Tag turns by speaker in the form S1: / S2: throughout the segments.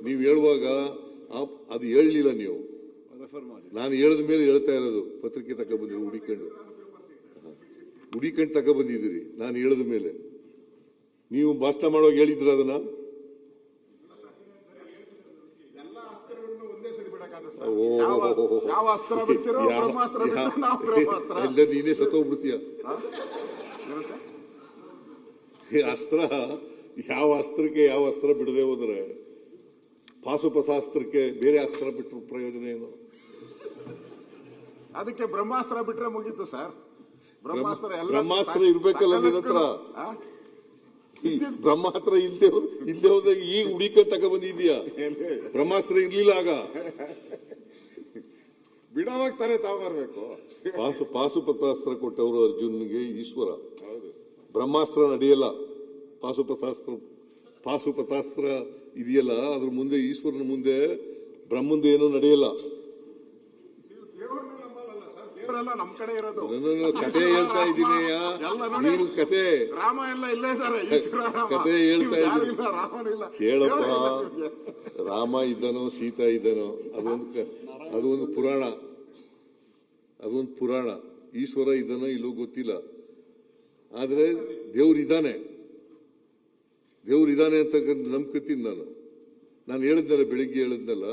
S1: ನೀವು ಹೇಳುವಾಗ ಅದು ಹೇಳಲಿಲ್ಲ ನೀವು. ನಾನು ಹೇಳಿದ ಮೇಲೆ ಹೇಳ್ತಾ ಇರೋದು. ಪತ್ರಿಕೆ ತಗೊಬಂದಿರಿ, ಹುಡಿಕೊಂಡು ತಗೊಬಂದಿದ್ದೀರಿ. ನಾನು ಹೇಳಿದ ಮೇಲೆ ನೀವು ಭಾಷಣ ಮಾಡುವಾಗ ಹೇಳಿದ್ರ ಅದನ್ನ? ನೀನೇ ಸತ್ತೋಗ್ಬಿಡ್ತೀಯ. ಅಸ್ತ್ರ ಯಾವ ಅಸ್ತ್ರಕ್ಕೆ ಯಾವ ಅಸ್ತ್ರ ಬಿಡದೆ ಹೋದ್ರೆ ಪಾಶುಪತಾಸ್ತ್ರಕ್ಕೆ ಬೇರೆ ಅಸ್ತ್ರ ಬಿಟ್ಟರು ಪ್ರಯೋಜನ ಏನು?
S2: ಅದಕ್ಕೆ ಬ್ರಹ್ಮಾಸ್ತ್ರ ಬಿಟ್ರೆ ಮುಗೀತು ಸರ್.
S1: ಬ್ರಹ್ಮಾಸ್ತ್ರ ಇರ್ಬೇಕಲ್ಲ ನಿನ್ನ ಹತ್ರ. ಬ್ರಹ್ಮಾಸ್ತ್ರ ಇಲ್ದೆ ಹೋದಾಗ ಈಗ ಹುಡಿಕ ತಗೊಬಂದಿದ್ಯಾ? ಬ್ರಹ್ಮಾಸ್ತ್ರ ಇರ್ಲಿಲ್ಲ ಆಗ.
S2: ಬಿಡೋವಾಗ್ತಾರೆ ತಾವು ಬರ್ಬೇಕು.
S1: ಪಾಶುಪತಾಸ್ತ್ರ ಕೊಟ್ಟವರು ಅರ್ಜುನ್ಗೆ ಈಶ್ವರ. ಬ್ರಹ್ಮಾಸ್ತ್ರ ನಡೆಯಲ್ಲ. ಪಾಶುಪತಾಸ್ತ್ರ ಇದೆಯಲ್ಲ, ಅದ್ರ ಮುಂದೆ ಈಶ್ವರನ ಮುಂದೆ ಬ್ರಹ್ಮಂದ ಏನೂ ನಡೆಯಲ್ಲ.
S2: ನಮ್ ಕಡೆ ಇರೋದು
S1: ಕತೆ ಹೇಳ್ತಾ ಇದ್ದೀನಿ. ನೀನು ಕತೆ
S2: ರಾಮ ಎಲ್ಲ ಇಲ್ಲೇ ಇದ್ದಾರೆ.
S1: ಕತೆ ಹೇಳ್ತಾ ಇದ್ದೀನಿ ಕೇಳಪ್ಪ. ರಾಮ ಇದ್ದನೋ ಸೀತಾ ಇದ್ದನೋ ಅದೊಂದು ಪುರಾಣ. ಅದೊಂದು ಪುರಾಣ. ಈಶ್ವರ ಇದ್ದನೋ ಇಲ್ಲೋ ಗೊತ್ತಿಲ್ಲ. ಆದ್ರೆ ದೇವ್ರಿದ್ದಾನೆ ಅಂತ ನಂಬ್ಕತೀನಿ ನಾನು ಹೇಳಿದ್ನಲ್ಲ, ಬೆಳಿಗ್ಗೆ ಹೇಳಿದ್ನಲ್ಲ,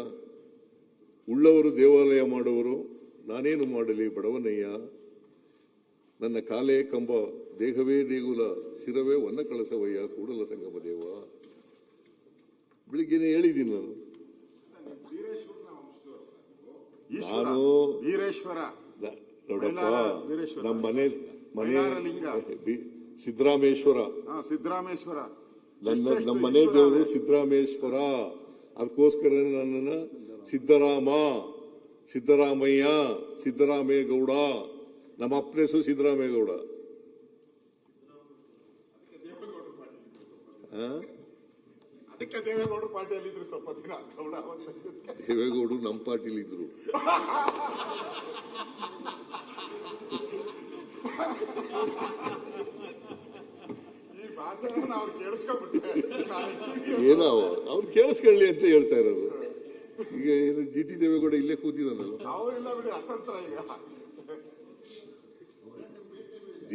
S1: ಉಳ್ಳವರು ದೇವಾಲಯ ಮಾಡೋರು, ನಾನೇನು ಮಾಡಲಿ ಬಡವನಯ್ಯ, ನನ್ನ ಕಾಲೇ ಕಂಬ, ದೇಹವೇ ದೇಗುಲ, ಶಿರವೇ ಒನ್ನ ಕಳಸವಯ್ಯ, ಕೂಡಲ ಸಂಗಮ ದೇವ. ಬೆಳಿಗ್ಗೆನೆ ಹೇಳಿದ್ದೀನಿ ನಾನು.
S2: ವೀರೇಶ್ವರ
S1: ನೋಡಪ್ಪ, ನಮ್ಮ ಮನೆ ಸಿದ್ದರಾಮೇಶ್ವರ. ನಮ್ಮ ಮನೆ ದೇವರು ಸಿದ್ದರಾಮೇಶ್ವರ. ಅದಕ್ಕೋಸ್ಕರ ನನ್ನನ್ನ ಸಿದ್ದರಾಮಯ್ಯ, ಸಿದ್ದರಾಮೇಗೌಡ. ನಮ್ಮ ಅಪ್ಪನ ಹೆಸರು ಸಿದ್ದರಾಮೇಗೌಡ.
S2: ದೇವೇಗೌಡರು ಪಾರ್ಟಿಯಲ್ಲಿ ಇದ್ರು. ಸ್ವಲ್ಪ ದಿನ
S1: ದೇವೇಗೌಡರು ನಮ್ಮ ಪಾರ್ಟಿಲಿ ಇದ್ರು. ಏನೋ ಅವ್ರು ಕೇಳಿಸ್ಕೊಳ್ಳಿ ಅಂತ ಹೇಳ್ತಾ ಇರೋದು. ಈಗ ಏನು GT ದೇವೇಗೌಡ ಇಲ್ಲೇ ಕೂತಿದಾನಲ್ಲ.
S2: ಅವರಿಲ್ಲ ಬಿಡಿ, ಅತಂತ್ರ.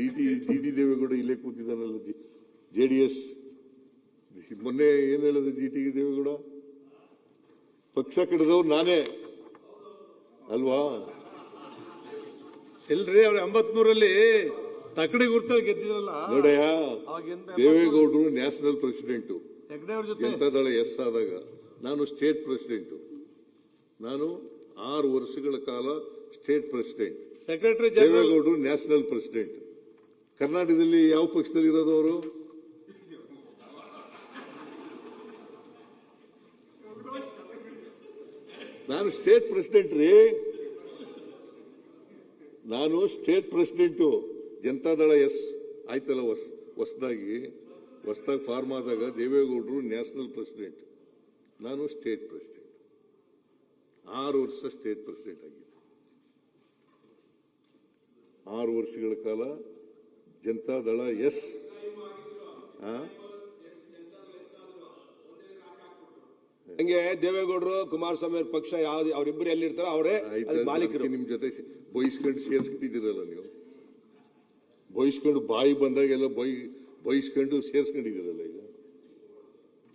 S1: ಈಗ GT ದೇವೇಗೌಡ ಇಲ್ಲೇ ಕೂತಿದಾನಲ್ಲ. JDS ಮೊನ್ನೆ ಏನ್ ಹೇಳಿದೆ GT ದೇವೇಗೌಡ? ಪಕ್ಷ ಕೆಡದವ್ರು ನಾನೇ ಅಲ್ವಾ?
S3: ಎಲ್ರಿ ಅವ್ರು 83ರಲ್ಲಿ ತಕಡಿ ಗುರ್ತಲ್ಲಿ ಗೆದ್ದಿದ್ರಲ್ಲ
S1: ನೋಡಯ್ಯ. ದೇವೇಗೌಡರು ನ್ಯಾಷನಲ್ ಪ್ರೆಸಿಡೆಂಟು, ಜನತಾದಳ ಎಸ್ ಆದಾಗ ನಾನು ಸ್ಟೇಟ್ ಪ್ರೆಸಿಡೆಂಟು. ನಾನು 6 ವರ್ಷಗಳ ಕಾಲ ಸ್ಟೇಟ್ ಪ್ರೆಸಿಡೆಂಟ್.
S3: ಸೆಕ್ರೆಟರಿ
S1: ದೇವೇಗೌಡರು ನ್ಯಾಷನಲ್ ಪ್ರೆಸಿಡೆಂಟ್. ಕರ್ನಾಟಕದಲ್ಲಿ ಯಾವ ಪಕ್ಷದಲ್ಲಿ ಇರೋದು ಅವರು? ನಾನು ಸ್ಟೇಟ್ ಪ್ರೆಸಿಡೆಂಟ್ ರೀ. ನಾನು ಸ್ಟೇಟ್ ಪ್ರೆಸಿಡೆಂಟು. ಜನತಾದಳ ಎಸ್ ಆಯ್ತಲ್ಲ, ಹೊಸದಾಗಿ ಫಾರ್ಮ್ ಆದಾಗ ದೇವೇಗೌಡರು ನ್ಯಾಷನಲ್ ಪ್ರೆಸಿಡೆಂಟ್, ನಾನು ಸ್ಟೇಟ್ ಪ್ರೆಸಿಡೆಂಟ್. 6 ವರ್ಷ ಸ್ಟೇಟ್ ಪ್ರೆಸಿಡೆಂಟ್ ಆಗಿದ್ದೆ. 6 ವರ್ಷಗಳ ಕಾಲ ಜನತಾದಳ ಎಸ್.
S4: ಹಂಗೆ ದೇವೇಗೌಡರು ಕುಮಾರಸ್ವಾಮಿ ಅವ್ರ ಪಕ್ಷ ಯಾವ್ದು, ಅವರಿಬ್ಬರು ಎಲ್ಲಿರ್ತಾರೋ ಅವರೇ ಮಾಲೀಕರು.
S1: ನಿಮ್ ಜೊತೆ ಬಯಸ್ಕೊಂಡು ಸೇರ್ಸ್ಕೊಂಡಿದ್ದೀರಲ್ಲ ನೀವು. ಬಯಸ್ಕೊಂಡು ಬಾಯಿ ಬಂದಾಗೆಲ್ಲ ಬಯಸ್ಕೊಂಡು ಸೇರ್ಸ್ಕೊಂಡಿದ್ದೀರಲ್ಲ ಈಗ.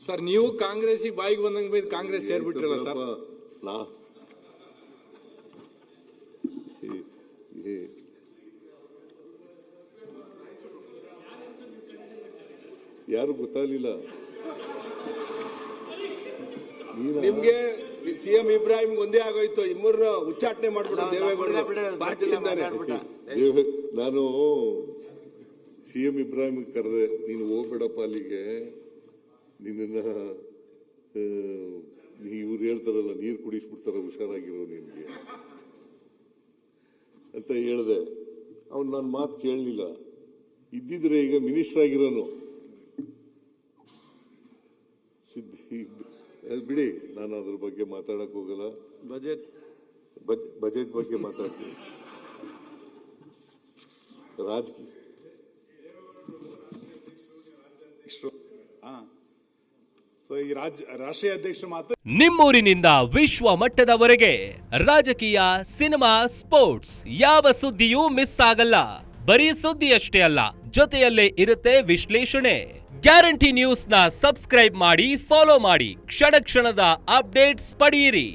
S3: ಸರ್ ನೀವು ಕಾಂಗ್ರೆಸ್ಸಿಗೆ ಬಾಯಿಗೆ ಬಂದಂಗೆ ಕಾಂಗ್ರೆಸ್ ಸೇರ್ಬಿಟ್ರಲ್ಲ ಸರ್.
S1: ಯಾರು ಗೊತ್ತಾಗ್ಲಿಲ್ಲ
S4: ನಿಮ್ಗೆ. CM ಇಬ್ರಾಹಿಂ ಒಂದೇ ಆಗೋಯ್ತು. ಇಬ್ಬರನ್ನ ಉಚ್ಚಾಟನೆ ಮಾಡ್ಬಿಟ್ಟು ದೇವೇಗೌಡ ಪಾರ್ಟಿಯಿಂದಾನೆ.
S1: ನಾನು CM ಇಬ್ರಾಹಿಂ ಕರೆದೆ, ನೀನು ಹೋಗ್ಬೇಡಪ್ಪ ಅಲ್ಲಿಗೆ, ನಿನ್ನ ಇವ್ರು ಹೇಳ್ತಾರಲ್ಲ ನೀರು ಕುಡಿಸ್ಬಿಡ್ತಾರ, ಹುಷಾರಾಗಿರೋ ನಿನ್ಗೆ ಅಂತ ಹೇಳಿದೆ. ಅವ್ನು ನನ್ನ ಮಾತು ಕೇಳಲಿಲ್ಲ. ಇದ್ದಿದ್ರೆ ಈಗ ಮಿನಿಸ್ಟರ್ ಆಗಿರೋನು. ಬಿಡಿ, ನಾನು ಅದ್ರ ಬಗ್ಗೆ ಮಾತಾಡಕ್ ಹೋಗಲ್ಲ. ಬಜೆಟ್ ಬಗ್ಗೆ ಮಾತಾಡ್ತೀನಿ. ರಾಜಕೀಯ
S5: ಸೊ ಈ ರಾಷ್ಟ್ರೀಯ ಅಧ್ಯಕ್ಷರ ಮಾತು
S6: ನಿಮ್ಮೂರಿನಿಂದ ವಿಶ್ವ ಮಟ್ಟದವರೆಗೆ ರಾಜಕೀಯ, ಸಿನಿಮಾ, ಸ್ಪೋರ್ಟ್ಸ್ ಯಾವ ಸುದ್ದಿಯೂ ಮಿಸ್ ಆಗಲ್ಲ. ಬರೀ ಸುದ್ದಿಯಷ್ಟೇ ಅಲ್ಲ, ಜೊತೆಯಲ್ಲೇ ಇರುತ್ತೆ ವಿಶ್ಲೇಷಣೆ. ಗ್ಯಾರಂಟಿ ನ್ಯೂಸ್ ನ ಸಬ್ಸ್ಕ್ರೈಬ್ ಮಾಡಿ, ಫಾಲೋ ಮಾಡಿ, ಕ್ಷಣ ಕ್ಷಣದ ಅಪ್ಡೇಟ್ಸ್ ಪಡೆಯಿರಿ.